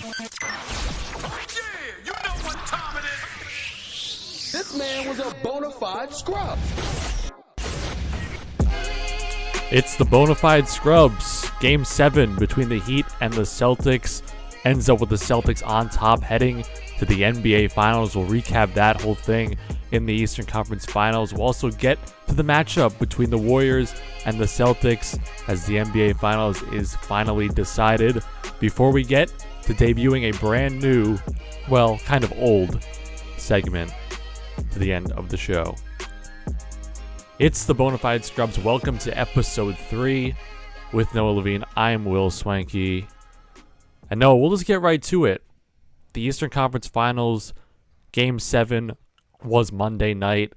You know what time it is. This man was a bona fide scrub. It's the Bona Fide Scrubs. Game 7 between the Heat and the Celtics ends up with the Celtics on top heading to the NBA Finals. We'll recap that whole thing in the Eastern Conference Finals. We'll also get to the matchup between the Warriors and the Celtics as the NBA Finals is finally decided. Before we get to debuting a brand new, well, kind of old segment to the end of the show. It's the Bona Fide Scrubs. Welcome to episode 3 with Noah Levine. I'm Will Swankie. And Noah, we'll just get right to it. The Eastern Conference Finals, Game 7 was Monday night,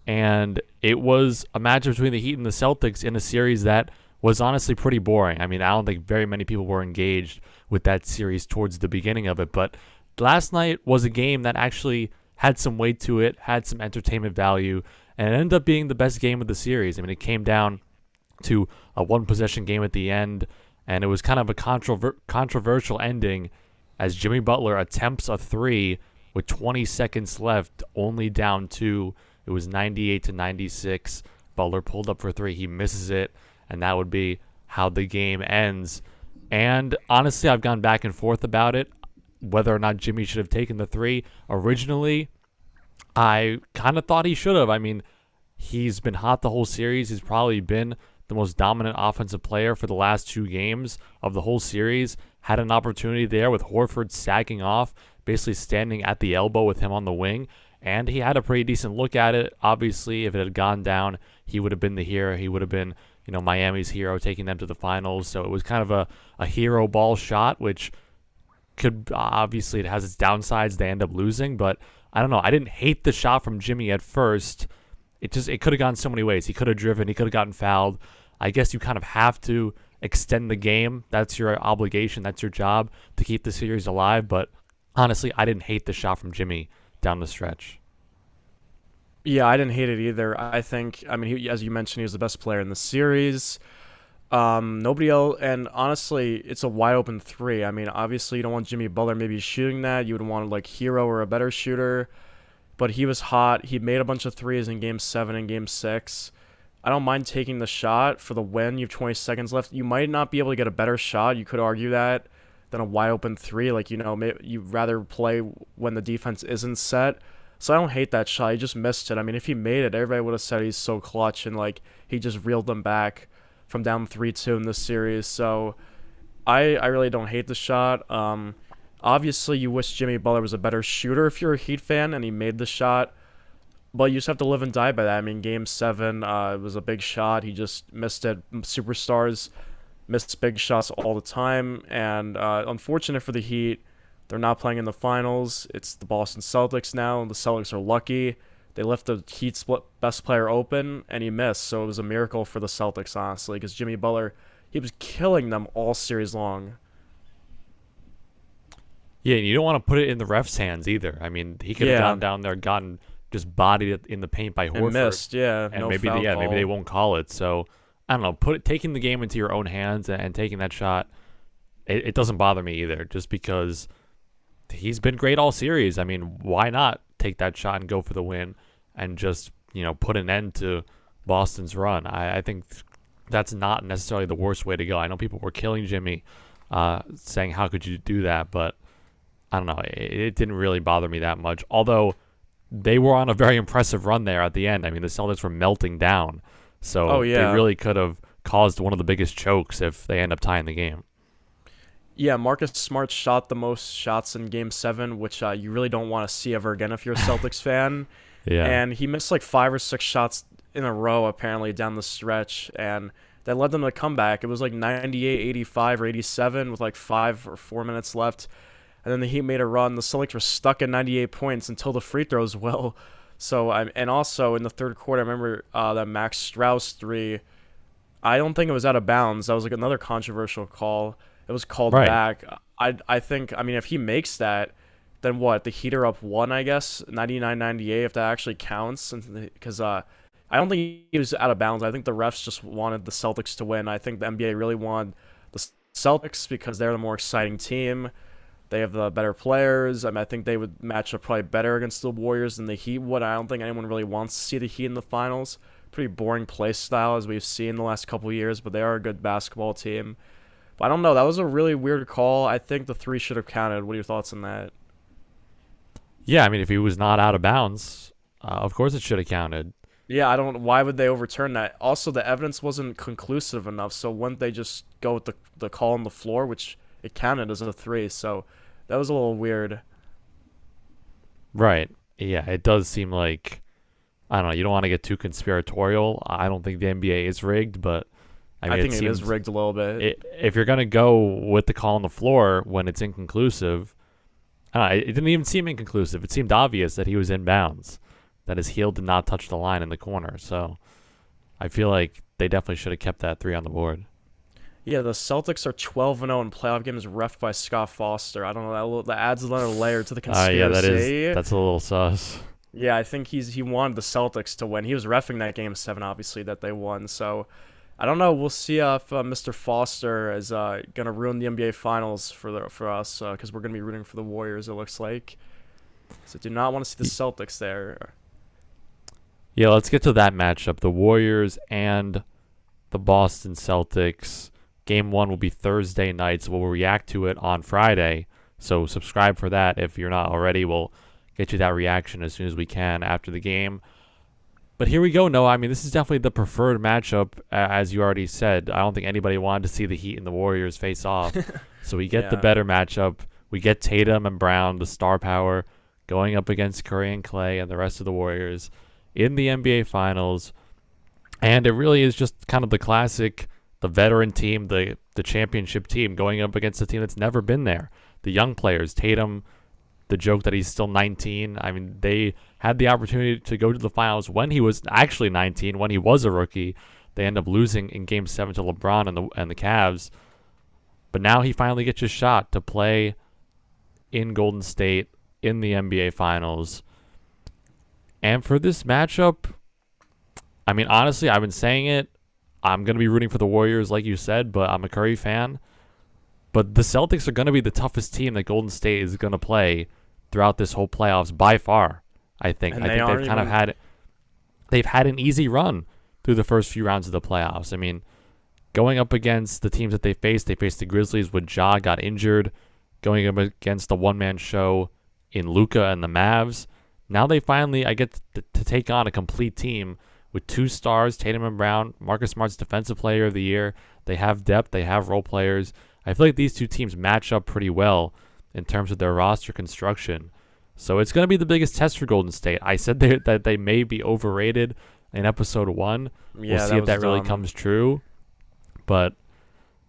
and it was a match between the Heat and the Celtics in a series that was honestly pretty boring. I mean, I don't think very many people were engaged with that series towards the beginning of it, but last night was a game that actually had some weight to it, had some entertainment value, and it ended up being the best game of the series. I mean, it came down to a one-possession game at the end, and it was kind of a controversial ending as Jimmy Butler attempts a three with 20 seconds left, only down 2. It was 98-96. Butler pulled up for 3. He misses it, and that would be how the game ends. And honestly, I've gone back and forth about it, whether or not Jimmy should have taken the 3. Originally, I kind of thought he should have. I mean, he's been hot the whole series. He's probably been the most dominant offensive player for the last 2 games of the whole series. Had an opportunity there with Horford sagging off, basically standing at the elbow with him on the wing, and he had a pretty decent look at it. Obviously, if it had gone down, he would have been the hero. He would have been, Miami's hero, taking them to the finals. So it was kind of a hero ball shot, which could, obviously, it has its downsides. They end up losing, but I don't know. I didn't hate the shot from Jimmy at first. It could have gone so many ways. He could have driven. He could have gotten fouled. I guess you kind of have to extend the game. That's your obligation. That's your job to keep the series alive. But honestly, I didn't hate the shot from Jimmy down the stretch. Yeah, I didn't hate it either. I think, as you mentioned, he was the best player in the series. Nobody else, and honestly, it's a wide open 3. I mean, obviously, you don't want Jimmy Butler maybe shooting that. You would want like Hero or a better shooter. But he was hot. He made a bunch of 3s in Game 7 and Game 6. I don't mind taking the shot for the win. You have 20 seconds left. You might not be able to get a better shot. You could argue that than a wide open 3. Like, maybe you'd rather play when the defense isn't set. So I don't hate that shot. He just missed it. I mean, if he made it, everybody would have said he's so clutch, and like he just reeled them back from down 3-2 in this series. So I really don't hate the shot. Obviously, you wish Jimmy Butler was a better shooter if you're a Heat fan, and he made the shot. But you just have to live and die by that. I mean, Game 7 it was a big shot. He just missed it. Superstars miss big shots all the time. And unfortunate for the Heat, they're not playing in the finals. It's the Boston Celtics now. The Celtics are lucky. They left the Heat's best player open, and he missed. So it was a miracle for the Celtics, honestly, because Jimmy Butler, he was killing them all series long. Yeah, and you don't want to put it in the ref's hands either. I mean, he could have gone down there, gotten just bodied in the paint by Horford. And missed, and no maybe foul call. Maybe they won't call it. So I don't know. Taking the game into your own hands and taking that shot, it doesn't bother me either. Just because he's been great all series. I mean, why not take that shot and go for the win and just put an end to Boston's run? I think that's not necessarily the worst way to go. I know people were killing Jimmy, saying how could you do that, but I don't know. It didn't really bother me that much. Although they were on a very impressive run there at the end. I mean, the Celtics were melting down. So they really could have caused one of the biggest chokes if they end up tying the game. Yeah, Marcus Smart shot the most shots in Game 7, which you really don't want to see ever again if you're a Celtics fan. Yeah. And he missed like 5 or 6 shots in a row, apparently, down the stretch. And that led them to come back. It was like 98, 85, or 87 with like 5 or 4 minutes left. And then the Heat made a run. The Celtics were stuck at 98 points until the free throws. So and also in the third quarter, I remember that Max Strus 3. I don't think it was out of bounds. That was like another controversial call. It was called back. I think, if he makes that, then what? The Heat are up 1, I guess, 99-98, if that actually counts. Because I don't think he was out of bounds. I think the refs just wanted the Celtics to win. I think the NBA really wanted the Celtics because they're the more exciting team. They have the better players. I think they would match up probably better against the Warriors than the Heat would. I don't think anyone really wants to see the Heat in the finals. Pretty boring play style as we've seen the last couple of years, but they are a good basketball team. But I don't know. That was a really weird call. I think the 3 should have counted. What are your thoughts on that? Yeah, I mean, if he was not out of bounds, of course it should have counted. Yeah, I don't. Why would they overturn that? Also, the evidence wasn't conclusive enough, so wouldn't they just go with the call on the floor, which it counted as a 3? So that was a little weird. Right. Yeah, it does seem like, I don't know, you don't want to get too conspiratorial. I don't think the NBA is rigged, but I mean, I think it is rigged a little bit. If you're going to go with the call on the floor when it's inconclusive, it didn't even seem inconclusive. It seemed obvious that he was in bounds, that his heel did not touch the line in the corner. So I feel like they definitely should have kept that 3 on the board. Yeah, the Celtics are 12-0 in playoff games reffed by Scott Foster. I don't know, that adds another layer to the conspiracy. Yeah, that's a little sus. Yeah, I think he wanted the Celtics to win. He was reffing that game 7, obviously, that they won. So I don't know. We'll see if Mr. Foster is gonna ruin the NBA Finals for us because we're gonna be rooting for the Warriors. It looks like. So do not want to see the Celtics there. Yeah, let's get to that matchup. The Warriors and the Boston Celtics. Game 1 will be Thursday night, so we'll react to it on Friday. So subscribe for that if you're not already. We'll get you that reaction as soon as we can after the game. But here we go, Noah. I mean, this is definitely the preferred matchup, as you already said. I don't think anybody wanted to see the Heat and the Warriors face off. So we get the better matchup. We get Tatum and Brown, the star power, going up against Curry and Clay and the rest of the Warriors in the NBA Finals. And it really is just kind of the classic, the veteran team, the championship team going up against a team that's never been there. The young players, Tatum, the joke that he's still 19. I mean, they had the opportunity to go to the finals when he was actually 19, when he was a rookie. They end up losing in Game 7 to LeBron and the Cavs. But now he finally gets his shot to play in Golden State in the NBA Finals. And for this matchup, I mean, honestly, I've been saying it. I'm going to be rooting for the Warriors, like you said, but I'm a Curry fan. But the Celtics are going to be the toughest team that Golden State is going to play throughout this whole playoffs by far, I think. And I think they've had an easy run through the first few rounds of the playoffs. I mean, going up against the teams that they faced the Grizzlies when Ja got injured, going up against the one-man show in Luka and the Mavs. Now they finally, I get to take on a complete team with 2 stars, Tatum and Brown, Marcus Smart's Defensive Player of the Year. They have depth. They have role players. I feel like these two teams match up pretty well in terms of their roster construction. So it's going to be the biggest test for Golden State. I said that they may be overrated in episode 1. We'll see if that really comes true. But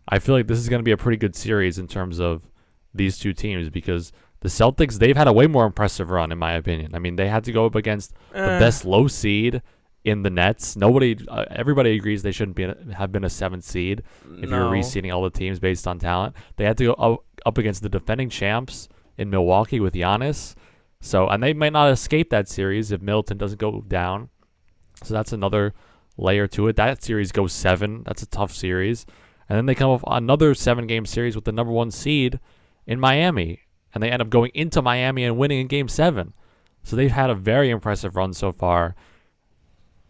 I feel like this is going to be a pretty good series in terms of these two teams because the Celtics, they've had a way more impressive run, in my opinion. I mean, they had to go up against the best low seed in the Nets. Everybody agrees they shouldn't have been a 7th seed if you're reseeding all the teams based on talent. They had to go up against the defending champs in Milwaukee with Giannis. And they might not escape that series if Middleton doesn't go down. So that's another layer to it. That series goes 7. That's a tough series. And then they come off another 7-game series with the number 1 seed in Miami. And they end up going into Miami and winning in Game 7. So they've had a very impressive run so far.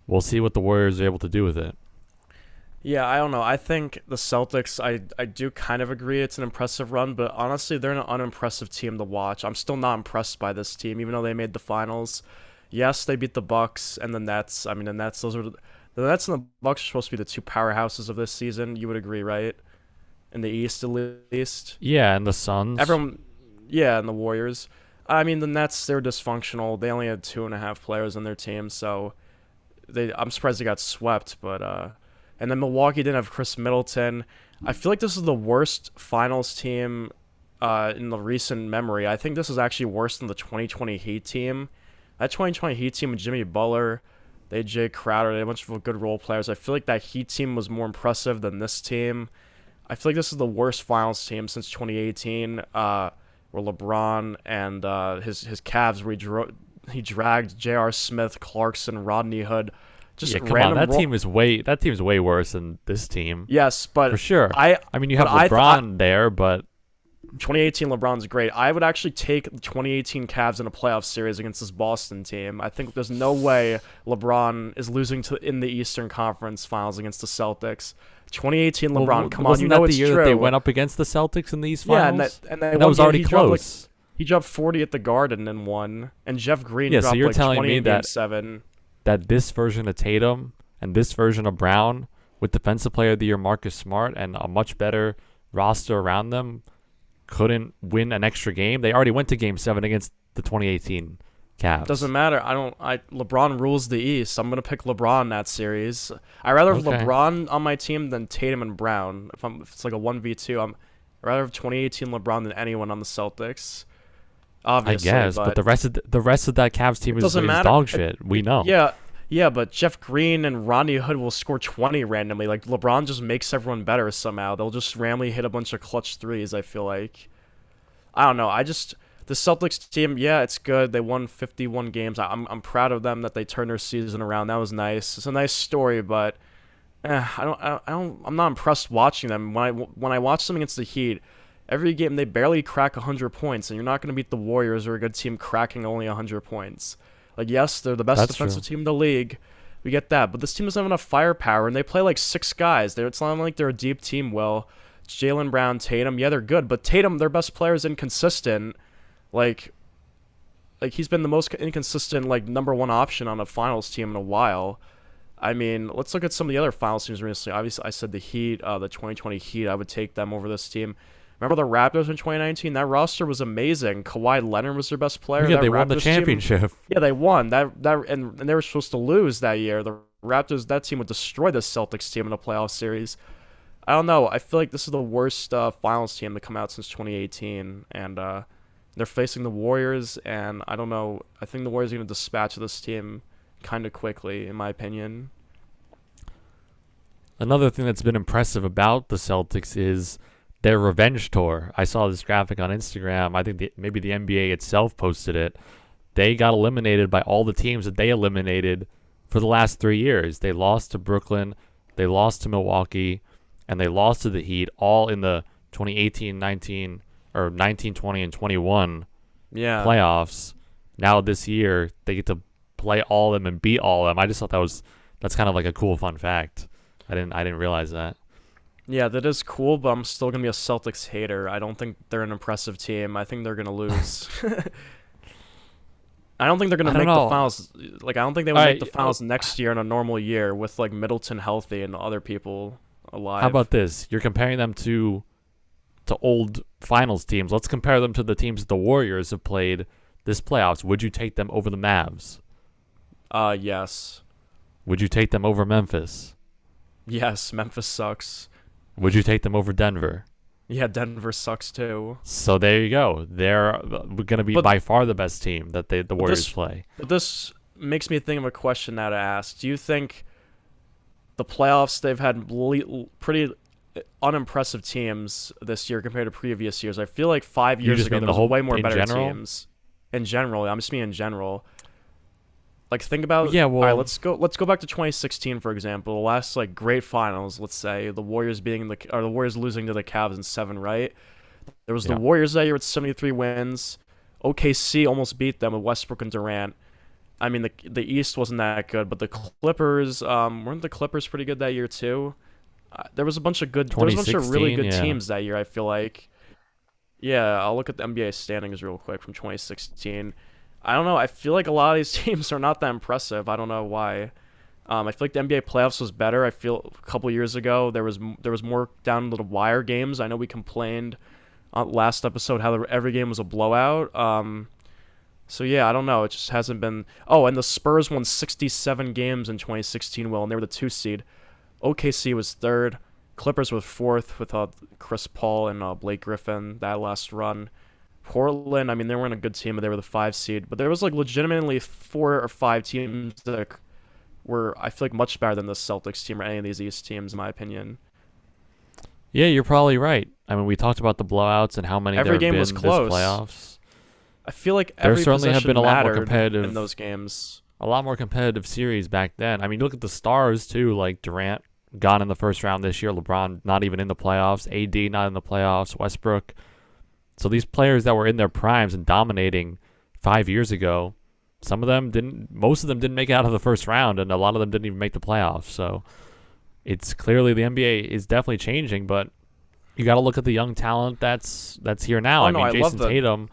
We'll see what the Warriors are able to do with it. Yeah, I don't know. I think the Celtics, I do kind of agree it's an impressive run, but honestly, they're an unimpressive team to watch. I'm still not impressed by this team, even though they made the finals. Yes, they beat the Bucks and the Nets. I mean, the Nets, the Nets and the Bucks are supposed to be the 2 powerhouses of this season. You would agree, right? In the East, at least. Yeah, and the Suns. Yeah, and the Warriors. I mean, the Nets, they're dysfunctional. They only had 2.5 players on their team, so I'm surprised they got swept. But and then Milwaukee didn't have Chris Middleton. I feel like this is the worst finals team in the recent memory. I think this is actually worse than the 2020 Heat team. That 2020 Heat team with Jimmy Butler, they had Jay Crowder, they had a bunch of good role players. I feel like that Heat team was more impressive than this team. I feel like this is the worst finals team since 2018. Where LeBron and his Cavs, where he dragged J.R. Smith, Clarkson, Rodney Hood. Come on, that team's way worse than this team. Yes, but for sure. I mean, you have LeBron there, but 2018 LeBron's great. I would actually take the 2018 Cavs in a playoff series against this Boston team. I think there's no way LeBron is losing in the Eastern Conference Finals against the Celtics. 2018 LeBron, Well, come on, wasn't you know that it's the year true. that they went up against the Celtics in these finals? Yeah, and that was already close. He dropped 40 at the Garden and won. And Jeff Green Yeah, dropped so you're like telling 20 me in that Game 7. that this version of Tatum and this version of Brown with Defensive Player of the Year Marcus Smart and a much better roster around them couldn't win an extra game? They already went to Game 7 against the 2018 Cavs. Doesn't matter. LeBron rules the East. I'm gonna pick LeBron in that series. I rather have Okay. LeBron on my team than Tatum and Brown. If it's like a 1v2, I'd rather have 2018 LeBron than anyone on the Celtics. Obviously, I guess, but the rest of that Cavs team is doesn't matter. dog shit. We know. Yeah, but Jeff Green and Rodney Hood will score 20 randomly. Like, LeBron just makes everyone better somehow. They'll just randomly hit a bunch of clutch threes, I feel like. I don't know. The Celtics team, yeah, it's good. They won 51 games. I'm proud of them that they turned their season around. That was nice. It's a nice story, but I'm not impressed watching them. When I watch them against the Heat, every game they barely crack 100 points, and you're not going to beat the Warriors or a good team cracking only 100 points. Like, yes, they're the best That's defensive true. team in the league. We get that. But this team doesn't have enough firepower, and they play like 6 guys. It's not like they're a deep team, Will. It's Jaylen Brown, Tatum. Yeah, they're good. But Tatum, their best player, is inconsistent. Like he's been the most inconsistent, like, number one option on a finals team in a while. I mean, let's look at some of the other finals teams recently. Obviously, I said the Heat, the 2020 Heat. I would take them over this team. Remember the Raptors in 2019? That roster was amazing. Kawhi Leonard was their best player. Yeah, That they won the Raptors team- championship. yeah, they won. And they were supposed to lose that year. The Raptors, that team would destroy the Celtics team in a playoff series. I don't know. I feel like this is the worst finals team to come out since 2018, and they're facing the Warriors. And I don't know. I think the Warriors are going to dispatch this team kind of quickly, in my opinion. Another thing that's been impressive about the Celtics is their revenge tour. I saw this graphic on Instagram. I think maybe the NBA itself posted it. They got eliminated by all the teams that they eliminated for the last 3 years. They lost to Brooklyn, they lost to Milwaukee, and they lost to the Heat, all in the 2018, 19, or 19, 20, and 21 Yeah. playoffs. Now this year, they get to play all of them and beat all of them. I just thought that's kind of like a cool fun fact. I didn't realize that. Yeah, that is cool, but I'm still going to be a Celtics hater. I don't think they're an impressive team. I think they're going to lose. I don't think they're going to I make don't the know. finals. Like, I don't think they would Alright, make the finals next year in a normal year with, like, Middleton healthy and other people alive. How about this? You're comparing them to old finals teams. Let's compare them to the teams the Warriors have played this playoffs. Would you take them over the Mavs? Yes. Would you take them over Memphis? Yes, Memphis sucks. Would you take them over Denver? Yeah, Denver sucks too. So there you go. They're going to be But- by far the best team that the Warriors play. But this makes me think of a question now to ask. Do you think the playoffs, they've had pretty unimpressive teams this year compared to previous years? I feel like 5 You years just ago mean there the was whole- way more in better general? teams. In general, I'm just meaning in general. Like, think about Yeah, well- all right, let's go back to 2016, for example. The last, like, great finals, let's say, the Warriors the Warriors losing to the Cavs in 7, right? There was Yeah. the Warriors that year with 73 wins. OKC almost beat them with Westbrook and Durant. I mean, the East wasn't that good, but the Clippers, weren't the Clippers pretty good that year too? There was a bunch of really 2016, good yeah. teams that year, I feel like. Yeah, I'll look at the NBA standings real quick from 2016. I don't know. I feel like a lot of these teams are not that impressive. I don't know why. I feel like the NBA playoffs was better. I feel a couple years ago there was more down to the wire games. I know we complained on last episode how every game was a blowout. So yeah, I don't know. It just hasn't been. Oh, and the Spurs won 67 games in 2016, Will, and they were the 2 seed. OKC was 3rd. Clippers was 4th with Chris Paul and Blake Griffin that last run. Portland, I mean, they weren't a good team, but they were the 5 seed. But there was, like, legitimately 4 or 5 teams that were, I feel like, much better than the Celtics team or any of these East teams, in my opinion. Yeah, you're probably right. I mean, we talked about the blowouts and how many Every there have game been was close. this playoffs. I feel like There every certainly have possession been a lot more mattered competitive- in those games. A lot more competitive series back then. I mean, look at the stars, too. Like, Durant gone in the first round this year. LeBron not even in the playoffs. AD not in the playoffs. Westbrook So these players that were in their primes and dominating 5 years ago, most of them didn't make it out of the first round, and a lot of them didn't even make the playoffs. So it's clearly the NBA is definitely changing, but you got to look at the young talent that's here now. I mean, Jason Tatum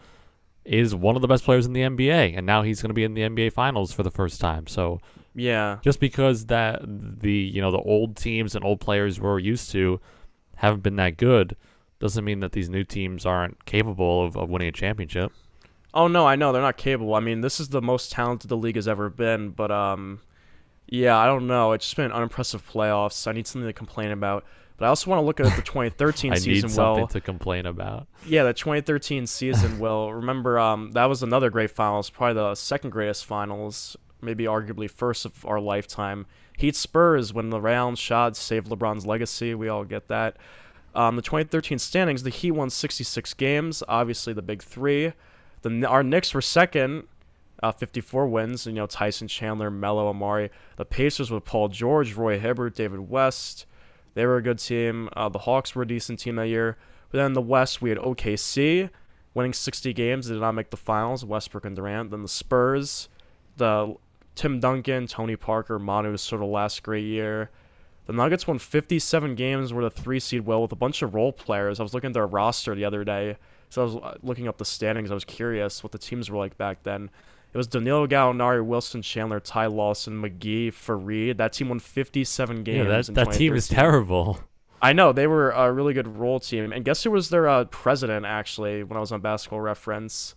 is one of the best players in the NBA, and now he's going to be in the NBA Finals for the first time. So yeah, just because that the old teams and old players we're used to haven't been that good doesn't mean that these new teams aren't capable of winning a championship. Oh no, I know they're not capable. I mean, this is the most talented the league has ever been, but yeah, I don't know. It's just been an unimpressive playoffs. I need something to complain about. But I also want to look at the 2013 I season. need something to complain about. Yeah, the 2013 season. Will remember that was another great finals, probably the second greatest finals, maybe arguably first of our lifetime. Heat Spurs when the round shot saved LeBron's legacy. We all get that. The 2013 standings, the Heat won 66 games. Obviously, the big three. Our Knicks were second, 54 wins. Tyson Chandler, Melo, Amari. The Pacers with Paul George, Roy Hibbert, David West. They were a good team. The Hawks were a decent team that year. But then in the West, we had OKC winning 60 games. They did not make the finals, Westbrook and Durant. Then the Spurs, the Tim Duncan, Tony Parker, Manu sort of last great year. The Nuggets won 57 games, were the 3 seed with a bunch of role players. I was looking at their roster the other day. So I was looking up the standings. I was curious what the teams were like back then. It was Danilo Gallinari, Wilson Chandler, Ty Lawson, McGee, Fareed. That team won 57 games. Yeah, that team is terrible. I know. They were a really good role team. And guess who was their president, actually, when I was on Basketball Reference?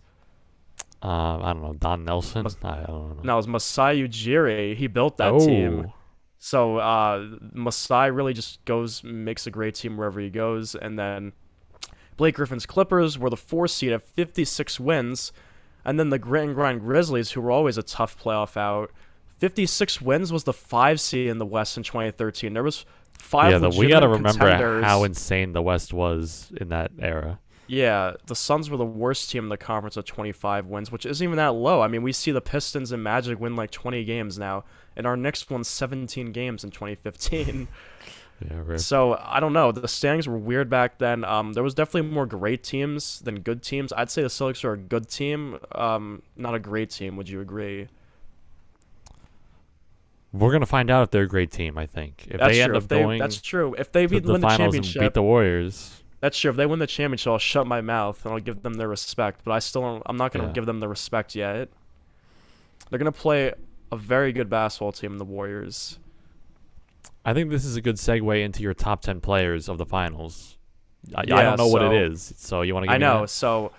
I don't know. Don Nelson? I don't know. No, it was Masai Ujiri. He built that team. So Masai really just makes a great team wherever he goes. And then Blake Griffin's Clippers were the 4 seed at 56 wins. And then the Grit and Grind Grizzlies, who were always a tough playoff out, 56 wins was the 5 seed in the West in 2013. There was 5 legitimate we got to remember contenders. how insane the West was in that era. Yeah, the Suns were the worst team in the conference at 25 wins, which isn't even that low. I mean, we see the Pistons and Magic win like 20 games now, and our Knicks won 17 games in 2015. Yeah, right. So, I don't know. The standings were weird back then. There was definitely more great teams than good teams. I'd say the Celtics are a good team, not a great team. Would you agree? We're going to find out if they're a great team, I think. If That's they true. end up going That's true. If they to the win the finals championship, and beat the Warriors. That's true. If they win the championship, I'll shut my mouth and I'll give them their respect. But I'm not going to give them the respect yet. They're going to play a very good basketball team in the Warriors. I think this is a good segue into your top 10 players of the finals. I don't know what it is, so you want to give me I know. that? So,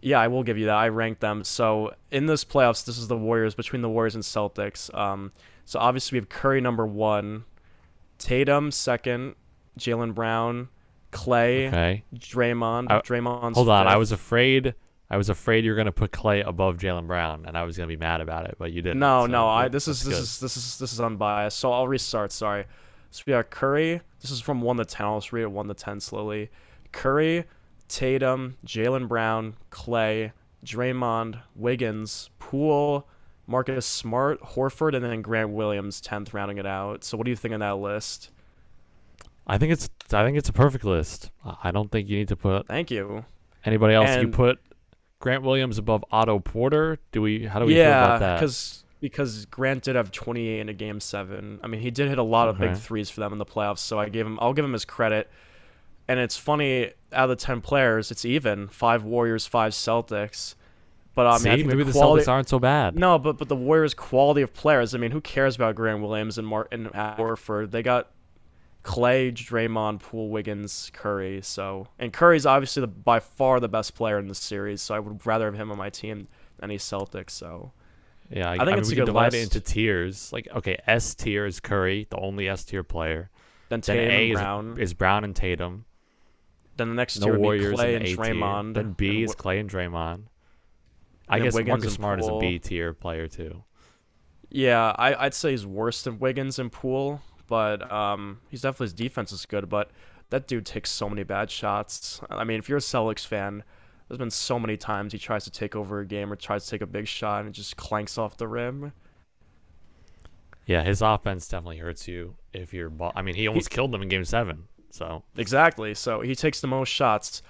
yeah, I will give you that. I ranked them. So, in this playoffs, this is the Warriors, between the Warriors and Celtics. So, obviously, we have Curry number 1, Tatum second, Jaylen Brown, Clay, Draymond. Draymond's hold on. fifth. I was afraid you were going to put Clay above Jaylen Brown, and I was going to be mad about it, but you didn't. No. This is unbiased. So I'll restart. Sorry. So we got Curry. This is from 1 to 10. I'll just read it 1 to 10 slowly. Curry, Tatum, Jaylen Brown, Clay, Draymond, Wiggins, Poole, Marcus Smart, Horford, and then Grant Williams 10th, rounding it out. So what do you think of that list? I think it's a perfect list. I don't think you need to put Thank you. anybody else. You put Grant Williams above Otto Porter. How do we feel about that? Because Grant did have 28 in a game 7. I mean, he did hit a lot of big threes for them in the playoffs, so I'll give him his credit. And it's funny, out of the 10 players, it's even 5 Warriors, 5 Celtics. But I think maybe the Celtics aren't so bad. No, but the Warriors' quality of players. I mean, who cares about Grant Williams and Horford? They got Clay, Draymond, Poole, Wiggins, Curry. And Curry's obviously by far the best player in the series, so I would rather have him on my team than any Celtics. So yeah, I think it's we a can good divide list. it into tiers. Like, okay, S tier is Curry, the only S tier player. Then Tatum A and Brown. is Brown and Tatum. Then the next No tier would be Warriors Clay in and the A Draymond. tier. Then B is Clay and Draymond. I guess Wiggins Marcus and Smart is a Poole. B tier player too. Yeah, I'd say he's worse than Wiggins and Poole, but he's definitely, his defense is good, but that dude takes so many bad shots. I mean, if you're a Celtics fan, there's been so many times he tries to take over a game or tries to take a big shot and it just clanks off the rim. Yeah, his offense definitely hurts you if you're. I mean, he almost killed them in Game 7. So exactly. So he takes the most shots,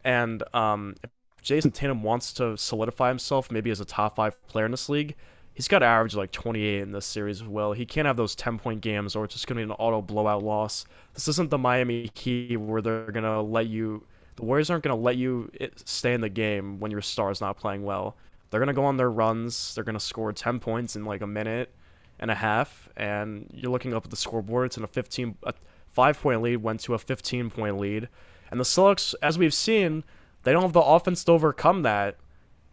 and if Jason Tatum wants to solidify himself maybe as a top 5 player in this league, he's got to average like 28 in this series as well. He can't have those 10-point games or it's just going to be an auto blowout loss. This isn't the Miami Heat where they're going to let you, the Warriors aren't going to let you stay in the game when your star's not playing well. They're going to go on their runs. They're going to score 10 points in like a minute and a half, and you're looking up at the scoreboard. It's in a 5-point lead went to a 15-point lead. And the Celtics, as we've seen, they don't have the offense to overcome that.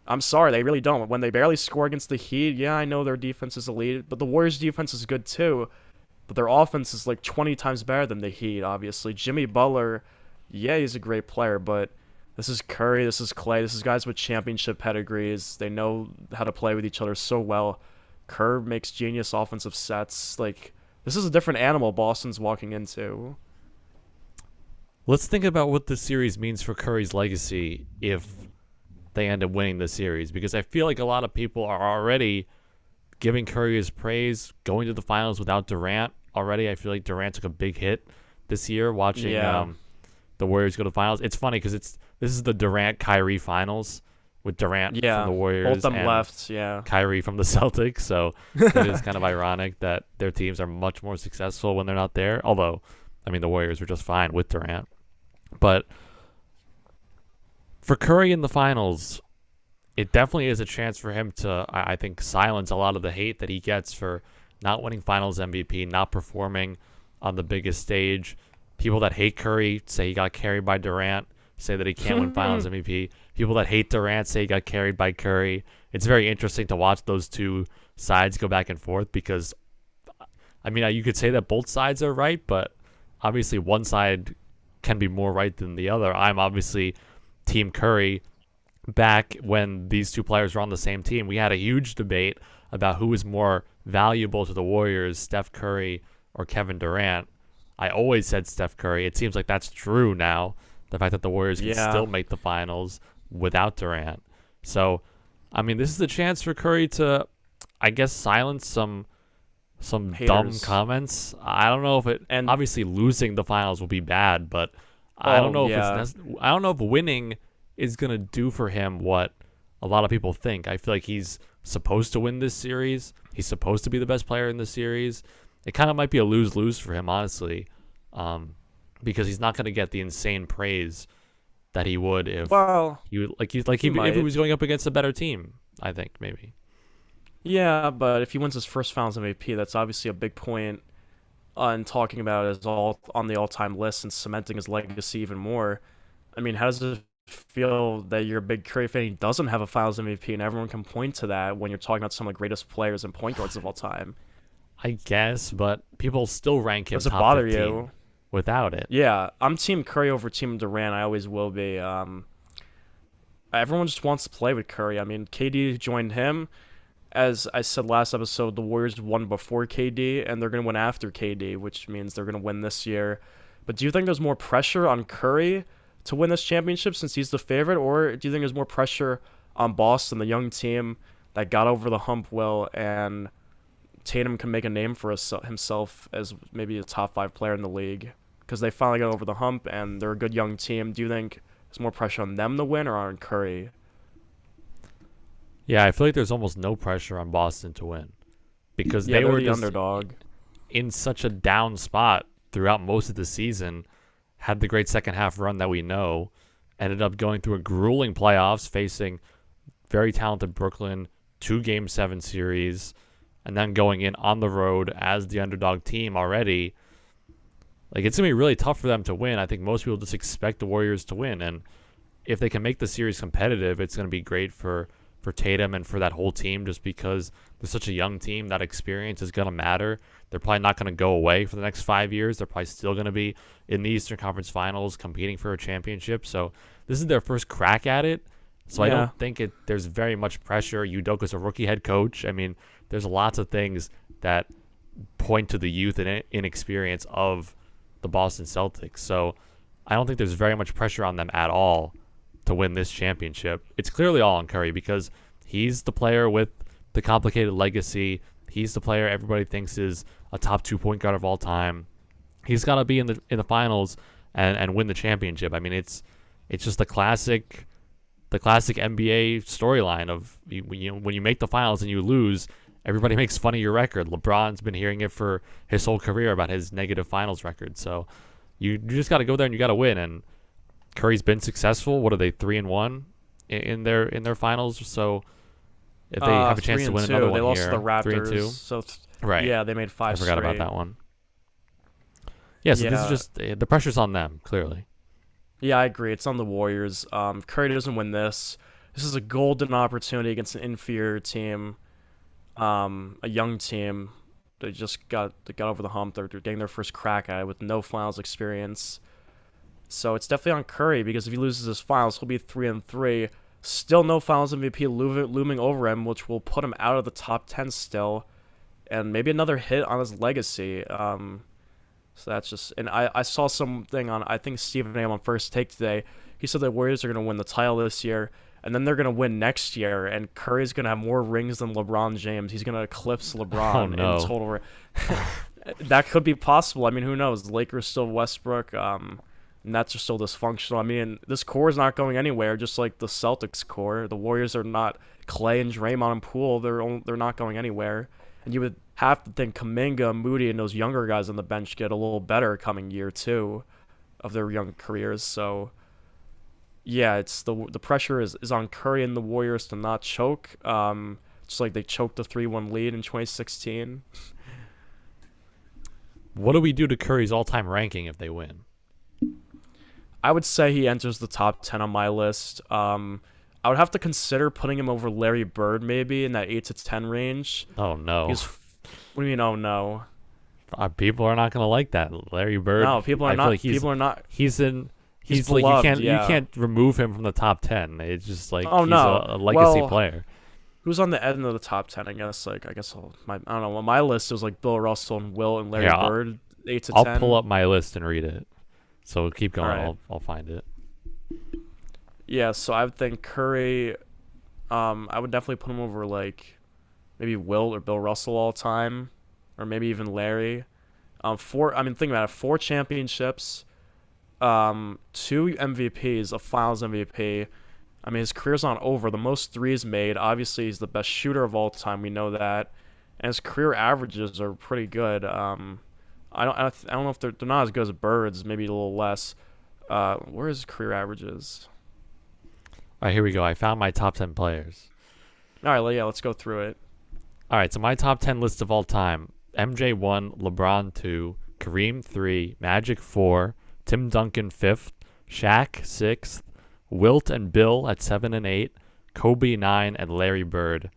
I'm sorry, they really don't. When they barely score against the Heat, yeah, I know their defense is elite, but the Warriors' defense is good too. But their offense is like 20 times better than the Heat, obviously. Jimmy Butler, yeah, he's a great player, but this is Curry, this is Clay, this is guys with championship pedigrees. They know how to play with each other so well. Kerr makes genius offensive sets. Like, this is a different animal Boston's walking into. Let's think about what this series means for Curry's legacy if they end up winning the series, because I feel like a lot of people are already giving Curry his praise going to the finals without Durant already. I feel like Durant took a big hit this year watching the Warriors go to the finals. It's funny because this is the Durant-Kyrie finals with Durant from the Warriors both of them and left, Kyrie from the Celtics, so it is kind of ironic that their teams are much more successful when they're not there, although, I mean, the Warriors were just fine with Durant. But for Curry in the finals, it definitely is a chance for him to, I think, silence a lot of the hate that he gets for not winning finals MVP, not performing on the biggest stage. People that hate Curry say he got carried by Durant, say that he can't win finals MVP. People that hate Durant say he got carried by Curry. It's very interesting to watch those two sides go back and forth because, I mean, you could say that both sides are right, but obviously one side can be more right than the other. I'm obviously Team Curry. Back when these two players were on the same team, we had a huge debate about who was more valuable to the Warriors, Steph Curry or Kevin Durant. I always said Steph Curry. It seems like that's true now, the fact that the Warriors can still make the finals without Durant. So, I mean, this is a chance for Curry to, I guess, silence some dumb comments. I don't know if it, and obviously losing the finals will be bad, but I don't know if I don't know if winning is going to do for him what a lot of people think. I feel like he's supposed to win this series. He's supposed to be the best player in the series. It kind of might be a lose-lose for him, honestly, because he's not going to get the insane praise that he would if if he was going up against a better team, I think, maybe. Yeah, but if he wins his first finals MVP, that's obviously a big point on talking about as all on the all-time list and cementing his legacy even more. I mean, how does it feel that you're a big Curry fan, he doesn't have a finals MVP, and everyone can point to that when you're talking about some of the greatest players and point guards of all time? I guess, but people still rank him Does it top bother 15 you? Without it. Yeah, I'm Team Curry over Team Durant. I always will be. Everyone just wants to play with Curry. I mean, KD joined him. As I said last episode, the Warriors won before KD, and they're going to win after KD, which means they're going to win this year. But do you think there's more pressure on Curry to win this championship since he's the favorite, or do you think there's more pressure on Boston, the young team that got over the hump well, and Tatum can make a name for himself as maybe a top 5 player in the league because they finally got over the hump and they're a good young team? Do you think there's more pressure on them to win or on Curry? Yeah, I feel like there's almost no pressure on Boston to win because they were the underdog in such a down spot throughout most of the season, had the great second half run that we know, ended up going through a grueling playoffs, facing very talented Brooklyn, 2 Game 7 series, and then going in on the road as the underdog team already. Like, it's going to be really tough for them to win. I think most people just expect the Warriors to win, and if they can make the series competitive, it's going to be great for Tatum and for that whole team just because they're such a young team. That experience is going to matter. They're probably not going to go away for the next 5 years. They're probably still going to be in the Eastern Conference Finals competing for a championship. So this is their first crack at it. So I don't think there's very much pressure. Udoka's a rookie head coach. I mean, there's lots of things that point to the youth and inexperience of the Boston Celtics. So I don't think there's very much pressure on them at all to win this championship. It's clearly all on Curry because he's the player with the complicated legacy. He's the player everybody thinks is a top 2 point guard of all time. He's got to be in the finals and win the championship. I mean, it's just the classic the classic NBA storyline of when you make the finals and you lose, everybody makes fun of your record. LeBron's been hearing it for his whole career about his negative finals record. So you just got to go there and you got to win. And Curry's been successful. What are they, 3-1 in their finals? So if they have a chance to win another one they lost here, to the Raptors. 3-2. So right. Yeah, they made 5 I forgot straight. about that one. Yeah, so this is just the pressure's on them, clearly. Yeah, I agree. It's on the Warriors. If Curry doesn't win this is a golden opportunity against an inferior team, a young team. They just got over the hump. They're getting their first crack at it with no finals experience. So it's definitely on Curry, because if he loses his finals, he'll be 3-3. Still no finals MVP looming over him, which will put him out of the top 10 still, and maybe another hit on his legacy. So that's just, and I saw something on, I think Stephen A. on First Take today. He said the Warriors are going to win the title this year, and then they're going to win next year, and Curry's going to have more rings than LeBron James. He's going to eclipse LeBron in total. That could be possible. I mean, who knows? The Lakers still Westbrook. Nets are still dysfunctional. I mean, this core is not going anywhere, just like the Celtics core. The Warriors are not Clay and Draymond and Poole. They're not going anywhere. And you would have to think Kuminga, Moody, and those younger guys on the bench get a little better coming year too of their young careers. So yeah, it's the pressure is on Curry and the Warriors to not choke. Just like they choked the 3-1 lead in 2016. What do we do to Curry's all-time ranking if they win? I would say he enters the top 10 on my list. I would have to consider putting him over Larry Bird maybe in that 8 to 10 range. Oh no! What do you mean? Oh no! People are not gonna like that. Larry Bird. No, people are not. Like people are not. He's like beloved, you can't remove him from the top 10. It's just like Oh, he's no. a legacy player. Who's on the end of the top 10? I don't know. On my list, it was like Bill Russell and Wilt and Larry Bird. 8 to 10. I'll pull up my list and read it. So keep going. Right. I'll find it. Yeah, so I would think Curry. I would definitely put him over like maybe Wilt or Bill Russell all time, or maybe even Larry. Think about it. 4 championships, 2 MVPs, a Finals MVP. I mean, his career's not over. The most threes made. Obviously, he's the best shooter of all time. We know that, and his career averages are pretty good. I don't know if they're not as good as Bird's. Maybe a little less. Where is his career averages? All right, here we go. I found my top 10 players. All right, yeah, let's go through it. All right, so my top 10 list of all time: MJ 1, LeBron 2, Kareem 3, Magic 4, Tim Duncan 5th, Shaq 6th, Wilt and Bill at 7 and 8, Kobe 9, and Larry Bird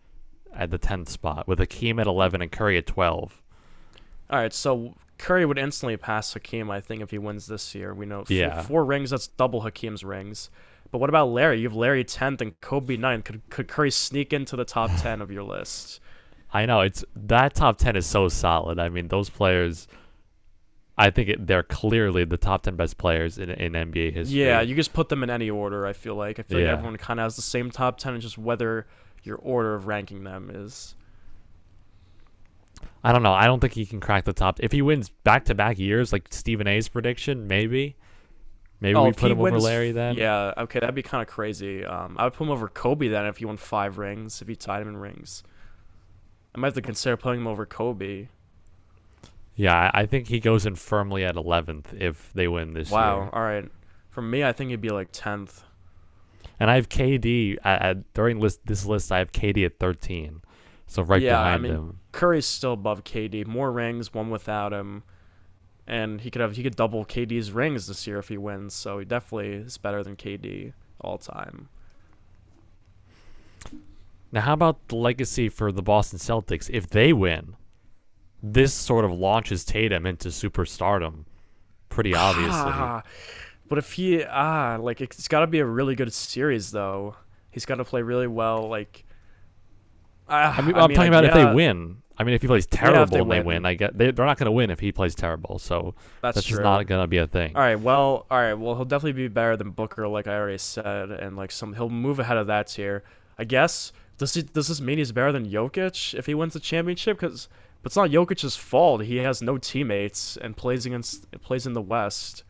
at the 10th spot, with Hakeem at 11 and Curry at 12. All right, so Curry would instantly pass Hakeem, I think, if he wins this year. We know 4 rings, that's double Hakeem's rings. But what about Larry? You have Larry 10th and Kobe 9th. Could Curry sneak into the top 10 of your list? I know. That top 10 is so solid. I mean, those players, I think they're clearly the top 10 best players in NBA history. Yeah, you just put them in any order, I feel like. Like everyone kind of has the same top 10, and just whether your order of ranking them is. I don't know. I don't think he can crack the top. If he wins back-to-back years, like Stephen A's prediction, maybe. Maybe we put him over Larry then. Yeah, okay, that'd be kind of crazy. I would put him over Kobe then if he won 5 rings, if he tied him in rings. I might have to consider putting him over Kobe. Yeah, I think he goes in firmly at 11th if they win this year. Wow, all right. For me, I think he'd be like 10th. And I have KD, during this list, I have KD at 13. So behind him. Curry's still above KD. More rings, one without him. And he could double KD's rings this year if he wins. So he definitely is better than KD all time. Now, how about the legacy for the Boston Celtics? If they win, this sort of launches Tatum into superstardom, pretty obviously. But if he it's got to be a really good series though. He's got to play really well. I'm talking about if they win. I mean, if he plays terrible they and they win, they're not going to win if he plays terrible. So that's just not going to be a thing. All right. Well, he'll definitely be better than Booker, like I already said, and he'll move ahead of that tier. I guess. Does this mean he's better than Jokic if he wins the championship? But it's not Jokic's fault. He has no teammates and plays in the West.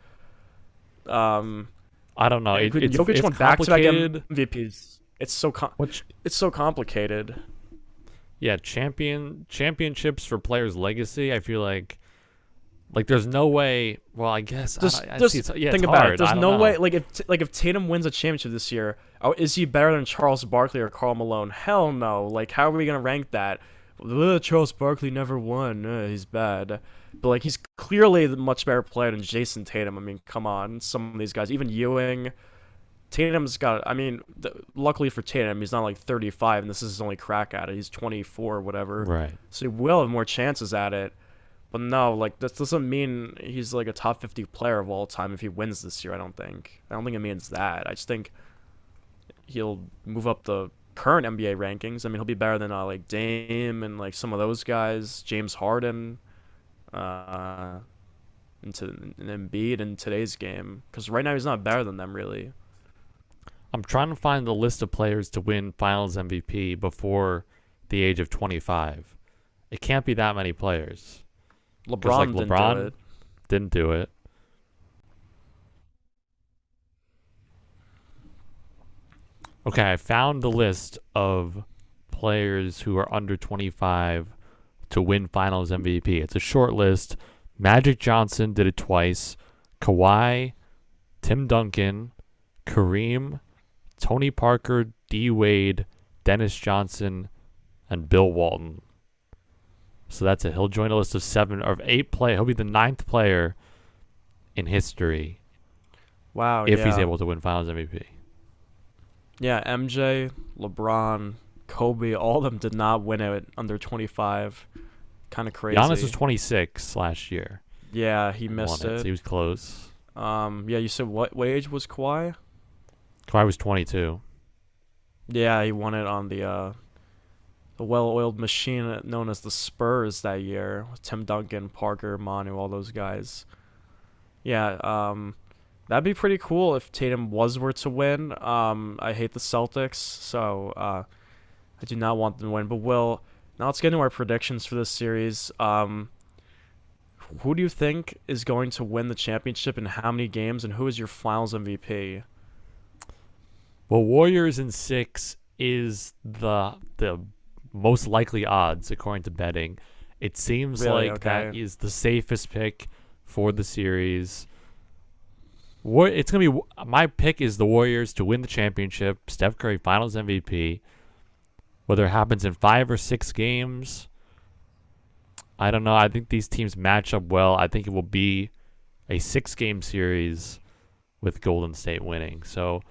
I don't know. Jokic it's won back-to-back complicated. MVPs. It's so complicated. Yeah, championships for players' legacy. I feel like there's no way. Well, I guess Think about it. There's no way. Like if Tatum wins a championship this year, is he better than Charles Barkley or Karl Malone? Hell no. Like, how are we gonna rank that? Charles Barkley never won. He's bad. But like, he's clearly the much better player than Jason Tatum. I mean, come on. Some of these guys, even Ewing. Tatum's got. I mean, luckily for Tatum, he's not like 35, and this is his only crack at it. He's 24 or whatever. Right. So he will have more chances at it. But no, like, that doesn't mean he's like a top 50 player of all time if he wins this year. I don't think it means that. I just think he'll move up the current NBA rankings. I mean, he'll be better than like Dame and like some of those guys, James Harden, and Embiid in today's game. Because right now he's not better than them really. I'm trying to find the list of players to win Finals MVP before the age of 25. It can't be that many players. LeBron didn't do it. Okay, I found the list of players who are under 25 to win Finals MVP. It's a short list. Magic Johnson did it twice. Kawhi, Tim Duncan, Kareem, Tony Parker, D. Wade, Dennis Johnson, and Bill Walton. So that's it. He'll join a list of 7 or 8 players. He'll be the 9th player in history. Wow. If he's able to win Finals MVP. Yeah, MJ, LeBron, Kobe, all of them did not win it under 25. Kind of crazy. Giannis was 26 last year. Yeah, he missed it. So he was close. Yeah, you said what age was Kawhi? Kawhi was 22. Yeah, he won it on the well-oiled machine known as the Spurs that year with Tim Duncan, Parker, Manu, all those guys. Yeah, that'd be pretty cool if Tatum were to win. I hate the Celtics, so I do not want them to win. But now let's get into our predictions for this series. Who do you think is going to win the championship in how many games, and who is your Finals MVP? Well, Warriors in 6 is the most likely odds according to betting. It seems that is the safest pick for the series. It's gonna be my pick is the Warriors to win the championship. Steph Curry Finals MVP. Whether it happens in 5 or 6 games, I don't know. I think these teams match up well. I think it will be a 6-game series with Golden State winning. So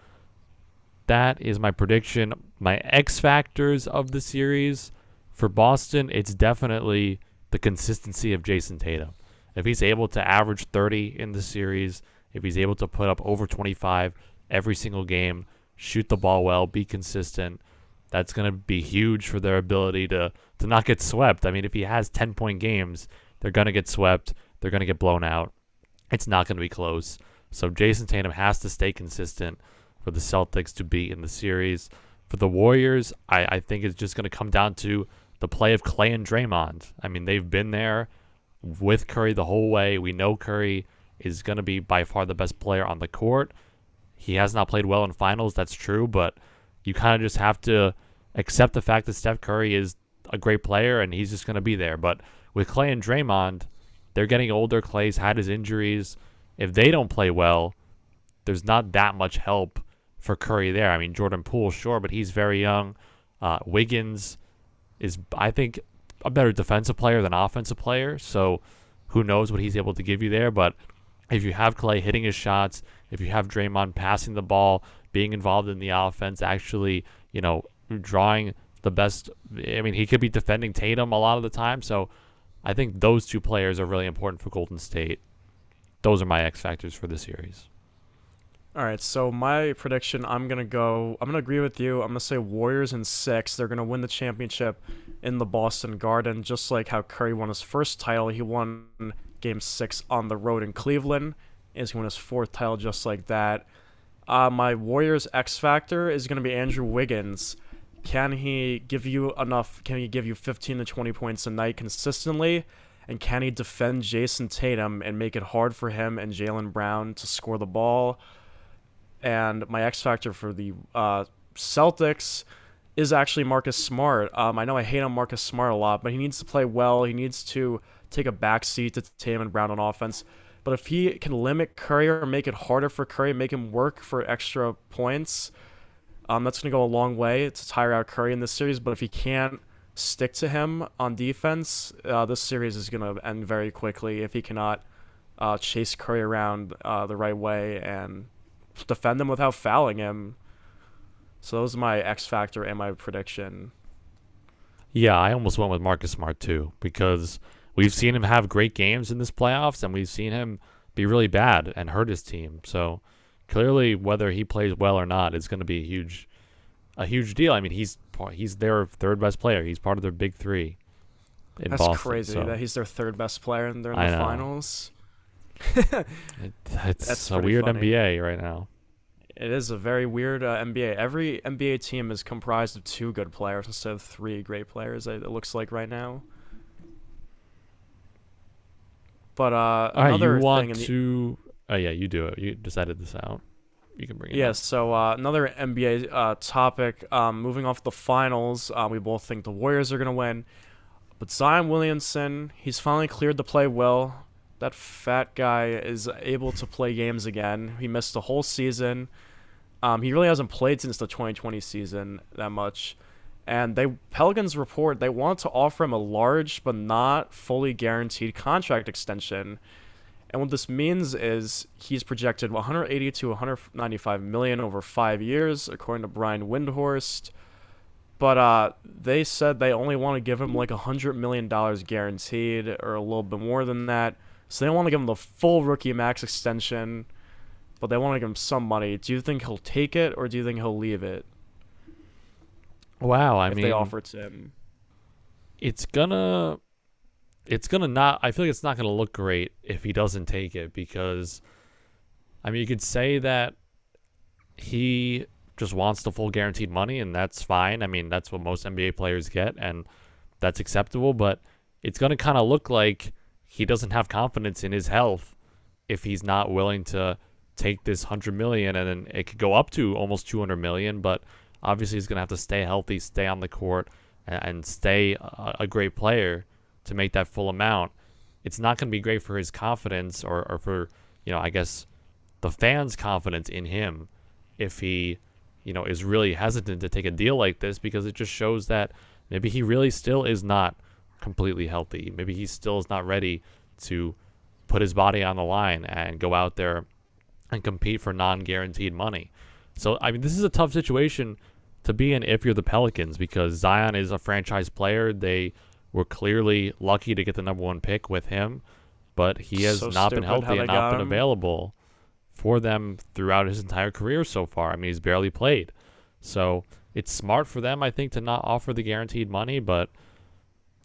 that is my prediction. My X factors of the series for Boston, it's definitely the consistency of Jason Tatum. If he's able to average 30 in the series, if he's able to put up over 25 every single game, shoot the ball well, be consistent, that's going to be huge for their ability to not get swept. I mean, if he has 10-point games, they're going to get swept. They're going to get blown out. It's not going to be close. So Jason Tatum has to stay consistent for the Celtics to be in the series. For the Warriors, I think it's just going to come down to the play of Klay and Draymond. I mean, they've been there with Curry the whole way. We know Curry is going to be by far the best player on the court. He has not played well in finals, that's true, but you kind of just have to accept the fact that Steph Curry is a great player and he's just going to be there. But with Klay and Draymond, they're getting older. Klay's had his injuries. If they don't play well, there's not that much help for Curry there. I mean, Jordan Poole, sure, but he's very young. Wiggins is, I think, a better defensive player than offensive player, so who knows what he's able to give you there. But if you have Klay hitting his shots, if you have Draymond passing the ball, being involved in the offense, actually, drawing the best. I mean, he could be defending Tatum a lot of the time, so I think those two players are really important for Golden State. Those are my X factors for the series. All right, so my prediction, I'm going to agree with you. I'm going to say Warriors in 6. They're going to win the championship in the Boston Garden, just like how Curry won his first title. He won Game 6 on the road in Cleveland. He's going to win his 4th title just like that. My Warriors X factor is going to be Andrew Wiggins. Can he give you 15 to 20 points a night consistently? And can he defend Jason Tatum and make it hard for him and Jaylen Brown to score the ball? And my X factor for the Celtics is actually Marcus Smart. I know I hate on Marcus Smart a lot, but he needs to play well. He needs to take a backseat to Tatum Brown on offense. But if he can limit Curry or make it harder for Curry, make him work for extra points, that's going to go a long way to tire out Curry in this series. But if he can't stick to him on defense, this series is going to end very quickly if he cannot chase Curry around the right way and defend him without fouling him. So those are my X factor and my prediction. Yeah, I almost went with Marcus Smart too, because we've seen him have great games in this playoffs, and we've seen him be really bad and hurt his team. So clearly, whether he plays well or not is going to be a huge deal. I mean, he's their third best player. He's part of their big three in That's Boston. crazy So that he's their third best player and they're in I the know. finals. It's That's a pretty weird funny. NBA right now. It is a very weird NBA. Every NBA team is comprised of 2 good players instead of 3 great players, it looks like right now. But All right, another you want thing in the, to? Oh yeah, you do it. You decided this out. You can bring it. yeah, up. so another NBA topic. Moving off the finals, we both think the Warriors are gonna win, but Zion Williamson, he's finally cleared to play well. That fat guy is able to play games again. He missed the whole season. He really hasn't played since the 2020 season that much. And Pelicans report they want to offer him a large but not fully guaranteed contract extension. And what this means is he's projected 180 to 195 million over 5 years, according to Brian Windhorst. But they said they only want to give him like $100 million guaranteed, or a little bit more than that. So they don't want to give him the full rookie max extension, but they want to give him some money. Do you think he'll take it, or do you think he'll leave it? Wow, I if mean, they offer it to him. it's gonna not. I feel like it's not gonna look great if he doesn't take it, because, I mean, you could say that he just wants the full guaranteed money, and that's fine. I mean, that's what most NBA players get, and that's acceptable. But it's gonna kind of look like he doesn't have confidence in his health if he's not willing to take this $100 million, and then it could go up to almost $200 million. But obviously, he's gonna have to stay healthy, stay on the court, and stay a great player to make that full amount. It's not gonna be great for his confidence, or for, I guess, the fans' confidence in him if he, is really hesitant to take a deal like this, because it just shows that maybe he really still is not completely healthy. Maybe he still is not ready to put his body on the line and go out there and compete for non-guaranteed money. So, I mean, this is a tough situation to be in if you're the Pelicans, because Zion is a franchise player. They were clearly lucky to get the number 1 pick with him, but he has So not been stupid how healthy they and not got been him. available for them throughout his entire career so far. I mean, he's barely played. So it's smart for them, I think, to not offer the guaranteed money, but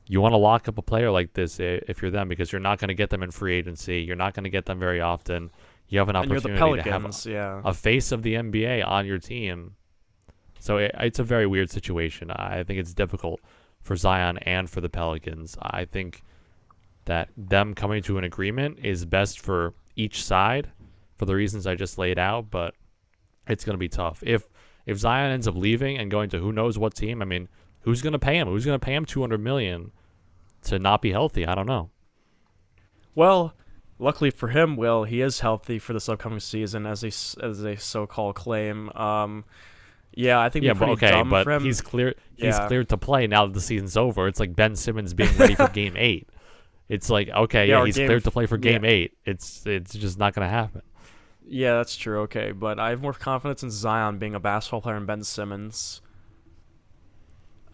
you want to lock up a player like this if you're them, because you're not going to get them in free agency. You're not going to get them very often. You have an And you're the opportunity to have Pelicans, yeah. a face of the NBA on your team. So it's a very weird situation. I think it's difficult for Zion and for the Pelicans. I think that them coming to an agreement is best for each side for the reasons I just laid out, but it's going to be tough. If Zion ends up leaving and going to who knows what team, I mean, who's going to pay him? Who's going to pay him $200 million to not be healthy? I don't know. Well, luckily for him, Will, he is healthy for this upcoming season, as they so-called claim. Yeah, I think Yeah, it'd but be pretty okay, dumb but for him. he's clear. He's Yeah. cleared to play now that the season's over. It's like Ben Simmons being ready for Game 8. It's like, okay, Yeah, yeah, or he's game cleared to play for Game yeah. 8. It's just not going to happen. Yeah, that's true. Okay, but I have more confidence in Zion being a basketball player than Ben Simmons.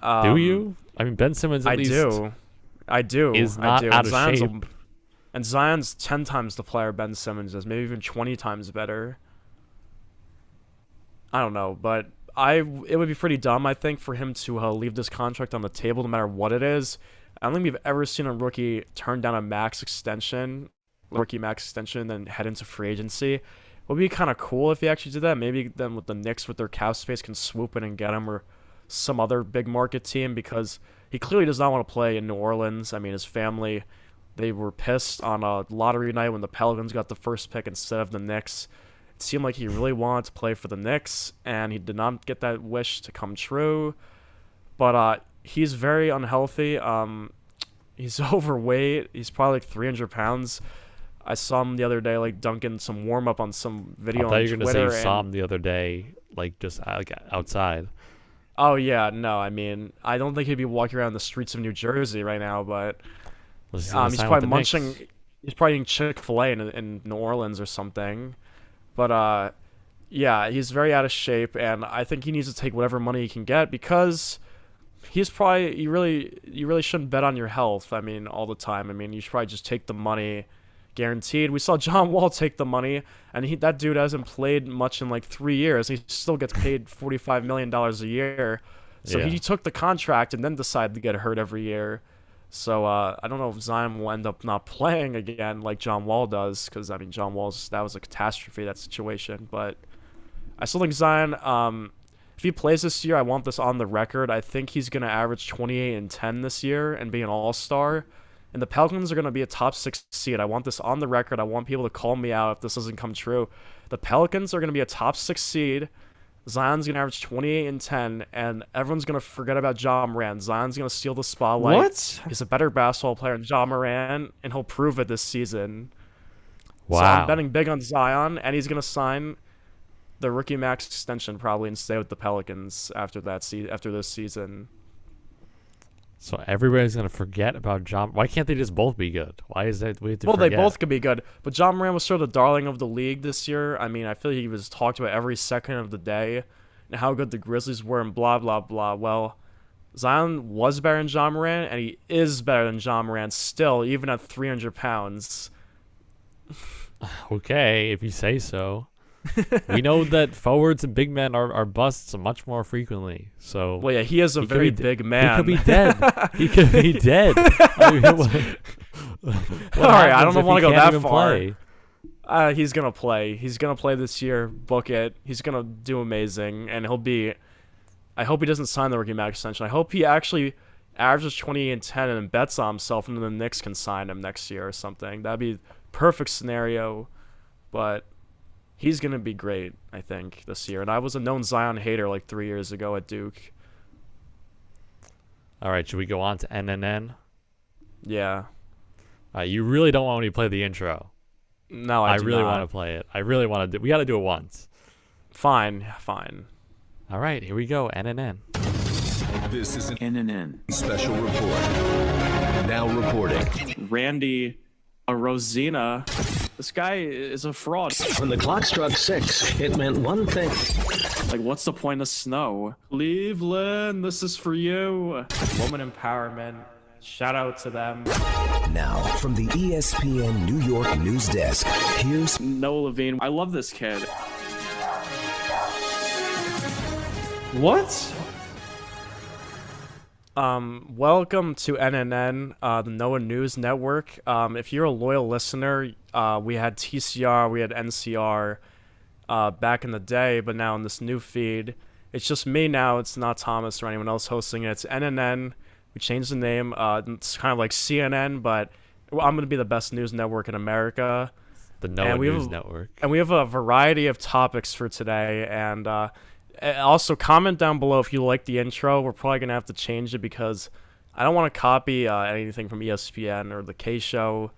Do you? I mean, Ben Simmons at I least do. I do. is I not do. out of Zion's shape. And Zion's 10 times the player Ben Simmons is, maybe even 20 times better. I don't know, but it would be pretty dumb, I think, for him to leave this contract on the table no matter what it is. I don't think we've ever seen a rookie turn down a rookie max extension, then head into free agency. It would be kind of cool if he actually did that. Maybe then with the Knicks with their cap space can swoop in and get him, or some other big market team, because he clearly does not want to play in New Orleans. I mean, his family, they were pissed on a lottery night when the Pelicans got the first pick instead of the Knicks. seemed like he really wanted to play for the Knicks, and he did not get that wish to come true. But he's very unhealthy. He's overweight. He's probably like 300 pounds. I saw him the other day, like dunking some warm up on some video on Twitter. I thought you were gonna say you saw him the other day, like just like outside. Oh yeah, no, I mean, I don't think he'd be walking around the streets of New Jersey right now, but he's probably munching. He's probably eating Chick-fil-A in New Orleans or something. But yeah, he's very out of shape, and I think he needs to take whatever money he can get because he's probably you really shouldn't bet on your health. I mean, all the time. I mean, you should probably just take the money. Guaranteed. We saw John Wall take the money, and that dude hasn't played much in like 3 years. He still gets paid $45 million a year. So he took the contract and then decided to get hurt every year. So I don't know if Zion will end up not playing again like John Wall does, because I mean that was a catastrophe, that situation. But I still think Zion, if he plays this year, I want this on the record. I think he's gonna average 28 and 10 this year and be an all-star. And the Pelicans are going to be a top 6 seed. I want this on the record. I want people to call me out if this doesn't come true. The Pelicans are going to be a top 6 seed. Zion's going to average 28 and 10, and everyone's going to forget about Ja Morant. Zion's going to steal the spotlight. What? He's a better basketball player than Ja Morant, and he'll prove it this season. Wow. So I'm betting big on Zion, and he's going to sign the rookie max extension probably and stay with the Pelicans after this season. So everybody's gonna forget about John. Why can't they just both be good? Why is that we have to forget? They both could be good, but John Morant was sort of the darling of the league this year. I mean, I feel he was talked about every second of the day, and how good the Grizzlies were, and blah blah blah. Well, Zion was better than John Morant, and he is better than John Morant still, even at 300 pounds. Okay, if you say so. We know that forwards and big men are busts much more frequently. So well, yeah, he is a very big man. He could be dead. He could be dead. I mean, all right, I don't want to go that far. He's gonna play. He's gonna play this year. Book it. He's gonna do amazing, and he'll be. I hope he doesn't sign the rookie max extension. I hope he actually averages 28 and 10 and bets on himself, and then the Knicks can sign him next year or something. That'd be perfect scenario, but. He's going to be great, I think, this year. And I was a known Zion hater like 3 years ago at Duke. All right, should we go on to NNN? Yeah. You really don't want me to play the intro. No, I do really not. want to play it. I really want to do. We got to do it once. Fine. All right, here we go. NNN. This is an NNN special report. Now reporting. Randy Rosina. This guy is a fraud. When the clock struck 6, it meant one thing. Like, what's the point of snow? Cleveland, this is for you. Woman empowerment. Shout out to them. Now, from the ESPN New York news desk, here's Noah Levine. I love this kid. What? Welcome to NNN, the Noah News Network. If you're a loyal listener, we had TCR, we had NCR back in the day, but now in this new feed, it's just me now. It's not Thomas or anyone else hosting it. It's NNN. We changed the name. It's kind of like CNN, but I'm going to be the best news network in America. The Noah News Network. And we have a variety of topics for today, and also, comment down below if you like the intro. We're probably going to have to change it because I don't want to copy anything from ESPN or the K Show,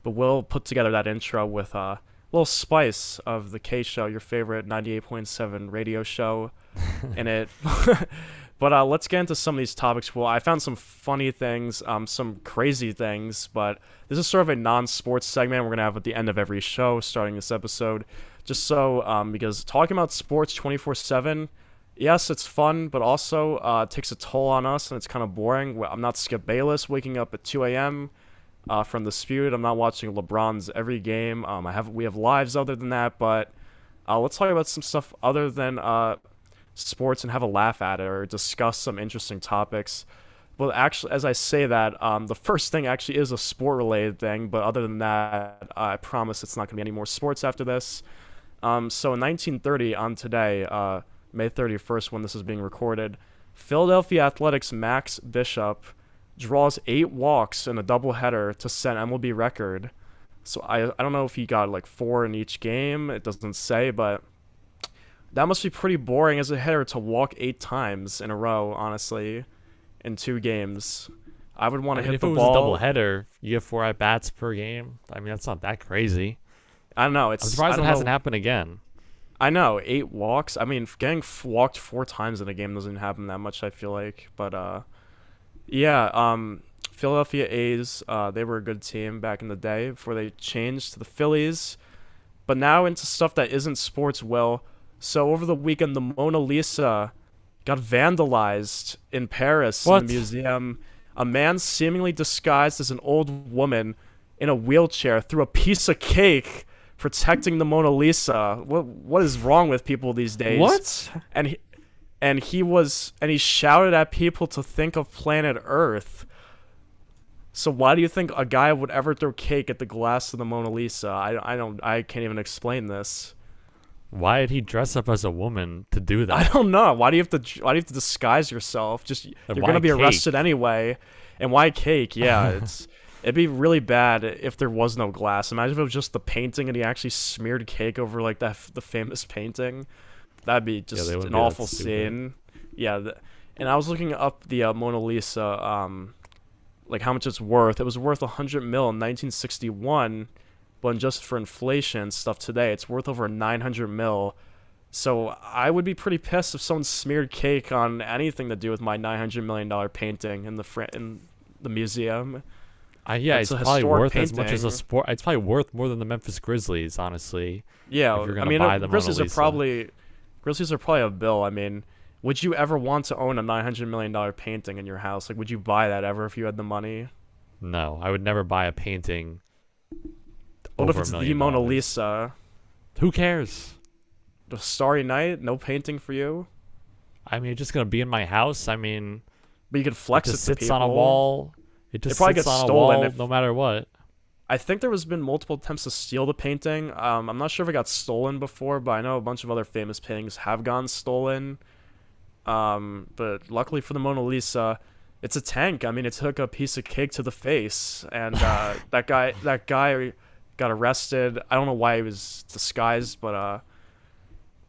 but we'll put together that intro with a little spice of the K Show, your favorite 98.7 radio show in it. But let's get into some of these topics. Well, I found some funny things, some crazy things, but this is sort of a non-sports segment we're going to have at the end of every show starting this episode. Just so, because talking about sports 24/7, yes, it's fun, but also it takes a toll on us, and it's kind of boring. I'm not Skip Bayless waking up at 2 a.m. From the Spewed. I'm not watching LeBron's every game. We have lives other than that, but let's talk about some stuff other than sports and have a laugh at it or discuss some interesting topics. Well, actually, as I say that, the first thing actually is a sport-related thing, but other than that, I promise it's not going to be any more sports after this. So in 1930, on today, May 31st, when this is being recorded, Philadelphia Athletics' Max Bishop draws 8 walks in a doubleheader to set MLB record. So I don't know if he got like 4 in each game. It doesn't say, but that must be pretty boring as a hitter to walk 8 times in a row, honestly, in 2 games. I would want to hit if the it was ball. a double header, you have 4 at bats per game. I mean, that's not that crazy. I don't know. I'm surprised it hasn't happened again. I know, 8 walks. I mean, getting walked 4 times in a game doesn't happen that much, I feel like. But Philadelphia A's, they were a good team back in the day before they changed to the Phillies. But now into stuff that isn't sports, Will. So over the weekend, the Mona Lisa got vandalized in Paris in the museum. A man seemingly disguised as an old woman in a wheelchair threw a piece of cake protecting the Mona Lisa. What is wrong with people these days? What? And he shouted at people to think of planet Earth. So why do you think a guy would ever throw cake at the glass of the Mona Lisa? I can't even explain this. Why did he dress up as a woman to do that? I don't know. Why do you have to disguise yourself? You're gonna be arrested anyway. And why cake? Yeah, it'd be really bad if there was no glass. Imagine if it was just the painting and he actually smeared cake over like the famous painting. That'd be just an awful scene. Yeah, and I was looking up the Mona Lisa, like how much it's worth. It was worth 100 mil in 1961. But just for inflation and stuff today, it's worth over 900 mil. So I would be pretty pissed if someone smeared cake on anything to do with my $900 million painting in the museum. It's probably worth as much as a sport. It's probably worth more than the Memphis Grizzlies, honestly. Yeah, I mean, buy the Grizzlies are probably a bill. I mean, would you ever want to own a $900 million painting in your house? Like, would you buy that ever if you had the money? No, I would never buy a painting. What if it's the Mona Lisa? Who cares? The Starry Night? No painting for you? I mean, it's just gonna be in my house. I mean, but you could flex it to people. It sits on a wall. It just probably sits gets on stolen a wall, no matter what. I think there has been multiple attempts to steal the painting. I'm not sure if it got stolen before, but I know a bunch of other famous paintings have gone stolen. But luckily for the Mona Lisa, it's a tank. I mean, it took a piece of cake to the face, and that guy got arrested. I don't know why he was disguised, but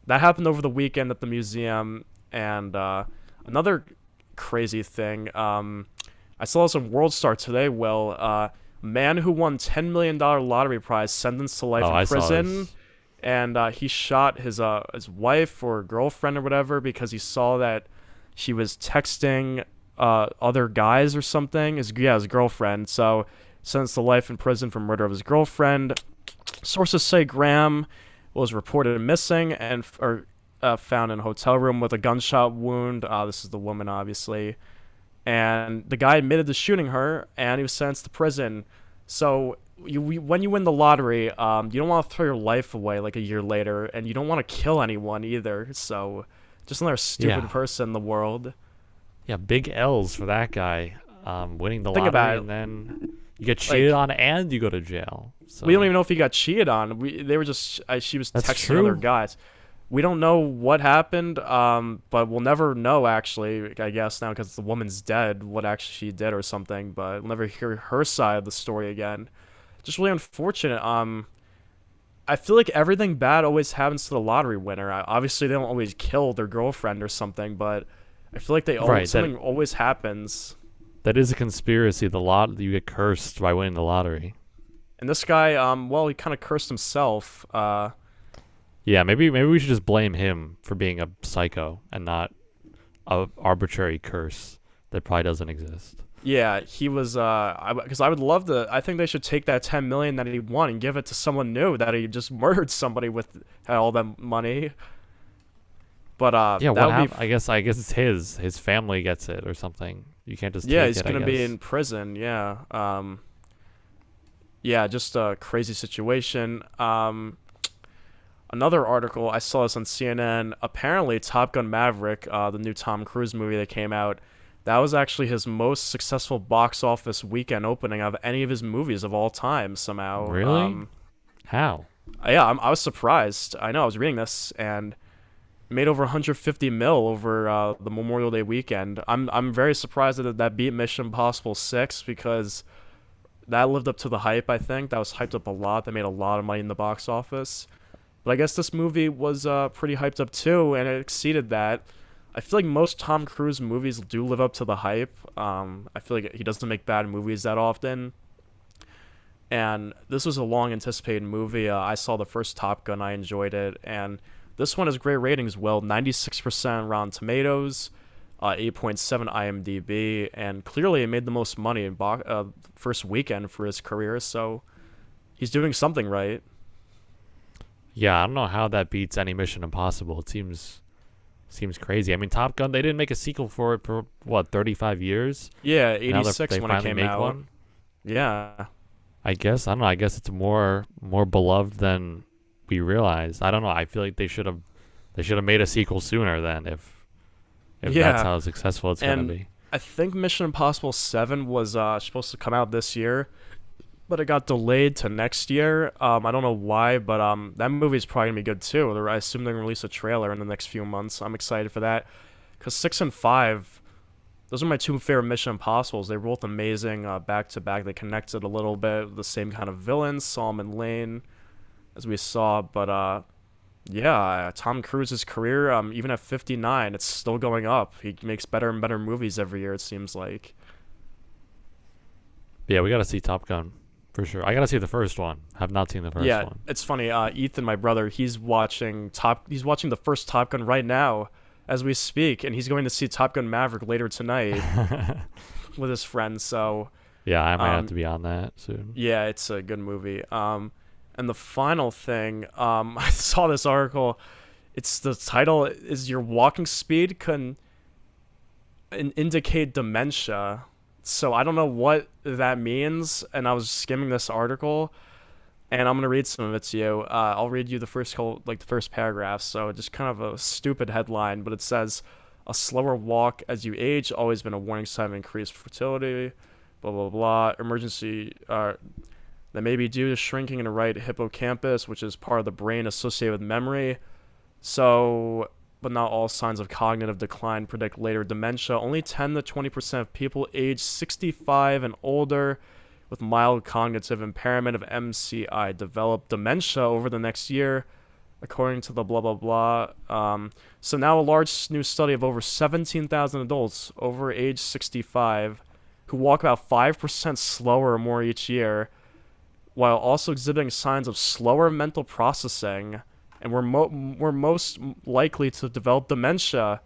that happened over the weekend at the museum. And another crazy thing, I saw this on World Star today. Man who won $10 million lottery prize sentenced to life in prison, and he shot his wife or girlfriend or whatever because he saw that she was texting other guys or something. His girlfriend. So sentenced to life in prison for murder of his girlfriend. Sources say Graham was reported missing and found in a hotel room with a gunshot wound. This is the woman, obviously. And the guy admitted to shooting her, and he was sentenced to prison. So when you win the lottery, you don't want to throw your life away like a year later, and you don't want to kill anyone either. So just another stupid person in the world. Yeah, big L's for that guy. Winning the lottery, and then you get cheated on, and you go to jail. So. We don't even know if he got cheated on. She was texting other guys. We don't know what happened, but we'll never know, actually, I guess, now because the woman's dead, what actually she did or something, but we'll never hear her side of the story again. Just really unfortunate. I feel like everything bad always happens to the lottery winner. Obviously, they don't always kill their girlfriend or something, but I feel like something always happens. That is a conspiracy. You get cursed by winning the lottery. And this guy, he kind of cursed himself. Yeah, maybe we should just blame him for being a psycho and not a arbitrary curse that probably doesn't exist. Yeah, he was. Because I would love to. I think they should take that $10 million that he won and give it to someone new that he just murdered somebody with all that money. But I guess it's his. His family gets it or something. You can't just. Yeah, he's gonna be in prison. Yeah. Just a crazy situation. Another article, I saw this on CNN. Apparently, Top Gun Maverick, the new Tom Cruise movie that came out, that was actually his most successful box office weekend opening of any of his movies of all time, somehow. Really? How? Yeah, I was surprised. I know, I was reading this, and made over 150 mil over the Memorial Day weekend. I'm very surprised that beat Mission Impossible 6 because that lived up to the hype. I think that was hyped up a lot. They made a lot of money in the box office. But I guess this movie was pretty hyped up too, and it exceeded that. I feel like most Tom Cruise movies do live up to the hype. I feel like he doesn't make bad movies that often. And this was a long anticipated movie. I saw the first Top Gun. I enjoyed it. And this one has great ratings. Well, 96% Rotten Tomatoes, 8.7 IMDb. And clearly it made the most money in first weekend for his career. So he's doing something right. Yeah, I don't know how that beats any Mission Impossible. It seems crazy. I mean, Top Gun, they didn't make a sequel for it for, what, 35 years? Yeah, And now 86 they when it finally came make out. one? Yeah. I guess, I don't know, I guess it's more beloved than we realized. I don't know. I feel like they should have made a sequel sooner then if that's how successful it's going to be. I think Mission Impossible 7 was supposed to come out this year, but it got delayed to next year. I don't know why, but that movie's probably going to be good too. I assume they're going to release a trailer in the next few months. I'm excited for that because 6 and 5, those are my two favorite Mission Impossibles. They were both amazing back to back. They connected a little bit, the same kind of villains, Solomon Lane, as we saw. But Tom Cruise's career, even at 59, it's still going up. He makes better and better movies every year, it seems like. Yeah, we got to see Top Gun for sure. I got to see the first one. Have not seen the first one. Yeah, it's funny. Ethan, my brother, he's watching the first Top Gun right now as we speak, and he's going to see Top Gun Maverick later tonight with his friends. So yeah, I might have to be on that soon. Yeah, it's a good movie. And the final thing, I saw this article. It's the title is Your Walking Speed Can Indicate Dementia. So I don't know what that means, and I was skimming this article, and I'm gonna read some of it to you. I'll read you the first paragraph. So just kind of a stupid headline, but it says, "A slower walk as you age, always been a warning sign of increased fertility." Blah blah blah. Emergency that may be due to shrinking in the right hippocampus, which is part of the brain associated with memory. So, but not all signs of cognitive decline predict later dementia. Only 10 to 20% of people aged 65 and older with mild cognitive impairment of MCI develop dementia over the next year, according to the blah blah blah. So now a large new study of over 17,000 adults over age 65 who walk about 5% slower or more each year, while also exhibiting signs of slower mental processing, and we're most likely to develop dementia.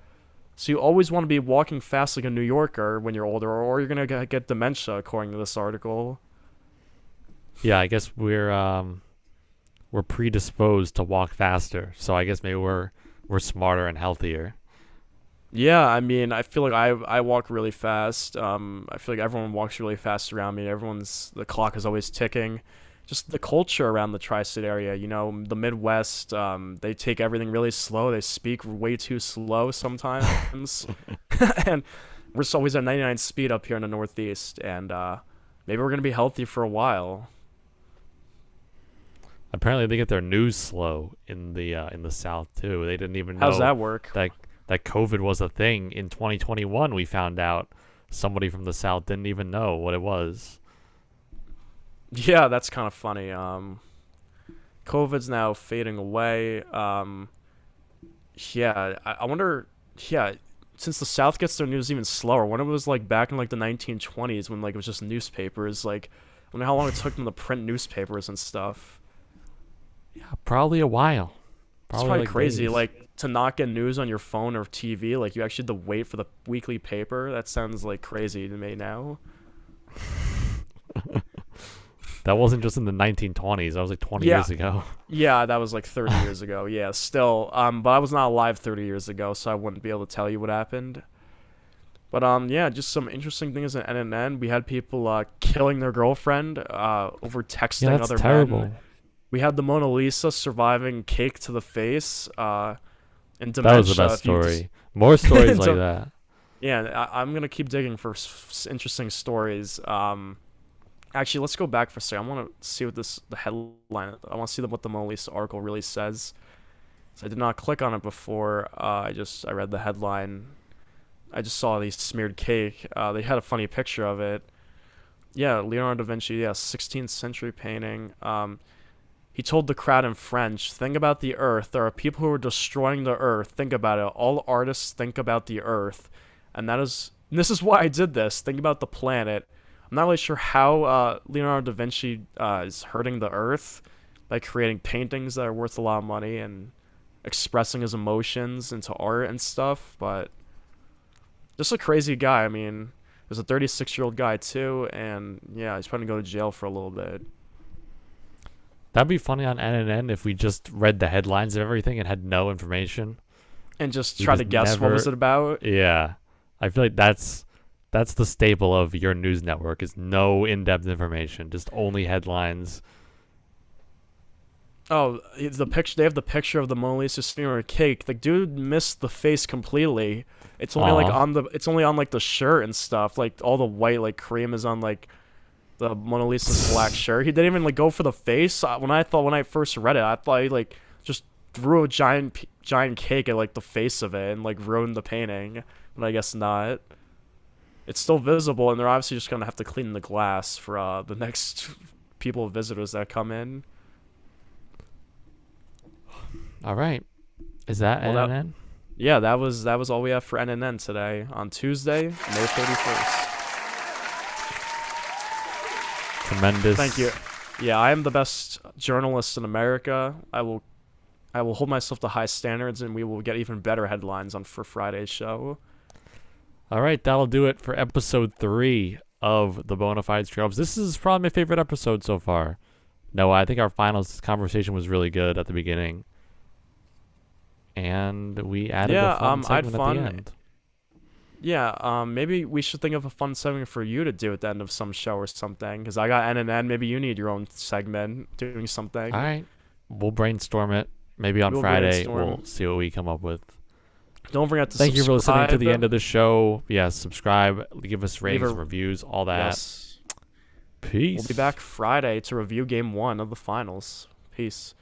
So you always want to be walking fast like a New Yorker when you're older, or you're gonna get dementia, according to this article. Yeah, I guess we're predisposed to walk faster, so I guess maybe we're smarter and healthier. Yeah, I mean, I feel like I walk really fast. I feel like everyone walks really fast around me. The clock is always ticking. Just the culture around the tri-state area, the Midwest, they take everything really slow. They speak way too slow sometimes. And we're just always at 99 speed up here in the Northeast. And maybe we're going to be healthy for a while. Apparently they get their news slow in the South too. They didn't even know. How's that work? That COVID was a thing in 2021. We found out somebody from the South didn't even know what it was. Yeah, that's kind of funny. COVID's now fading away. I wonder. Yeah, since the South gets their news even slower, when it was like back in like the 1920s when like it was just newspapers. Like, I wonder how long it took them to print newspapers and stuff. Yeah, probably a while. It's probably like crazy. days. Like, to not get news on your phone or TV, like you actually had to wait for the weekly paper. That sounds like crazy to me now. That wasn't just in the 1920s. That was like 20 years ago. Yeah, that was like 30 years ago. Yeah, still. But I was not alive 30 years ago, so I wouldn't be able to tell you what happened. But yeah, just some interesting things at NNN. We had people killing their girlfriend over texting that's other terrible. men. We had the Mona Lisa surviving cake to the face. And dementia. That was the best story. More stories like that. Yeah, I'm gonna keep digging for interesting stories. Actually, let's go back for a second. I want to see what the headline. I want to see what the Mona Lisa article really says. So I did not click on it before. I read the headline. I just saw the smeared cake. They had a funny picture of it. Yeah, Leonardo da Vinci, yeah, 16th century painting. He told the crowd in French, think about the earth. There are people who are destroying the earth. Think about it. All artists think about the earth. And this is why I did this. Think about the planet. I'm not really sure how Leonardo da Vinci is hurting the earth by creating paintings that are worth a lot of money and expressing his emotions into art and stuff, but just a crazy guy. I mean, there's a 36-year-old guy too, and yeah, he's probably going to go to jail for a little bit. That'd be funny on NNN if we just read the headlines of everything and had no information. And just try to guess what was it about. Yeah. I feel like that's the staple of your news network is no in-depth information, just only headlines. Oh, the picture. They have the picture of the Mona Lisa sitting on a cake. The dude missed the face completely. It's only like it's only on like the shirt and stuff. Like all the white like cream is on like the Mona Lisa's black shirt. He didn't even like go for the face. When I first read it, I thought he like just threw a giant cake at like the face of it and like ruined the painting. But I guess not. It's still visible, and they're obviously just gonna have to clean the glass for the next visitors that come in. All right. Is that NNN? Yeah, that was all we have for NNN today on Tuesday, May 31st. Tremendous. Thank you. Yeah, I am the best journalist in America. I will hold myself to high standards, and we will get even better headlines for Friday's show. All right, that'll do it for episode 3 of the Bona Fide Scrubs. This is probably my favorite episode so far. No, I think our finals conversation was really good at the beginning. And we added a fun segment at the end. Yeah, maybe we should think of a fun segment for you to do at the end of some show or something. Because I got NNN. Maybe you need your own segment doing something. All right. We'll brainstorm it. Maybe on Friday we'll see what we come up with. Don't forget to Thank subscribe. you for listening to the end of the show. Yeah, subscribe. Give us ratings, reviews, all that. Yes. Peace. We'll be back Friday to review Game 1 of the finals. Peace.